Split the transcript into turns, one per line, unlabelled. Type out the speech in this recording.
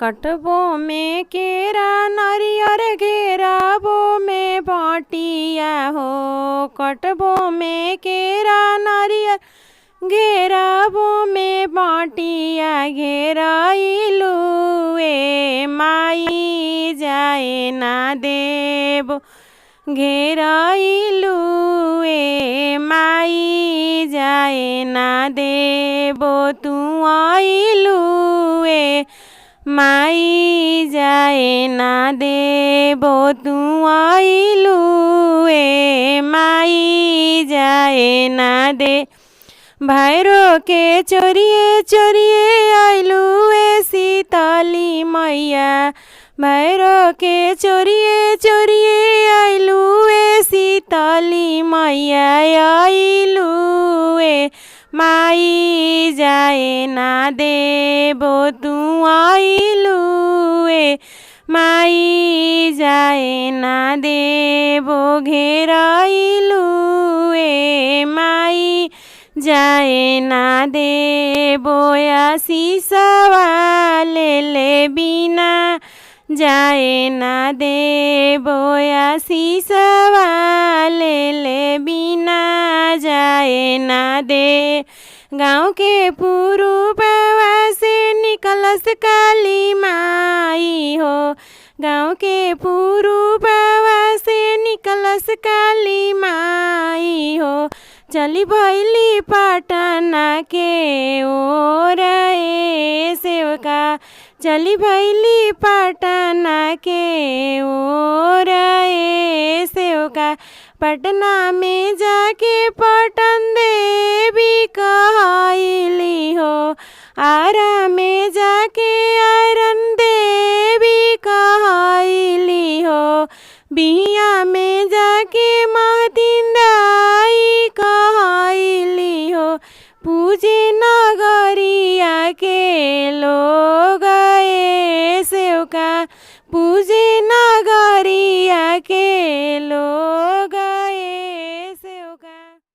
कटबो में केरा नारियर घेराबो में बाटिया हो। कटबो में केरा नारियर घेराबो में बाटिया घेराइलू ए माई जाए ना देबो। घेराइलू ए माई जाए ना देबो। तू आइलू ए माई जाए ना देबो। तू आइलू ए माई जाए ना दे। भैरो के चोरिए चोरिए आइलू ए सीताली मैया। भैरो के चोरिए चोरिए आइलू ए सीताली मैया। आइलू ए माई जाए ना देबो। तू आइलू ए माई जाए ना देबो। घेराइलू ए माई जाए ना देबो। आशीषवा ले बिना जाए ना देबो। आशीषवा ले बिना जाए ना दे। गाँव के पुरुबवा से निकलस काली माई हो। गाँव के पुरुबवा से निकलस काली माई हो। चली भैली पटना के ओर ए सेवका। चली भैली पटना के ओर ए सेवका। पटना में जाके पटन देवी कहली हो। आरा में जाके आयरन देवी कहली हो। बिहिया में जाके महतीन दाई कहली हो। पूजे नगरिया के लोग ए सेवका। पूजे नगरिया के लोग।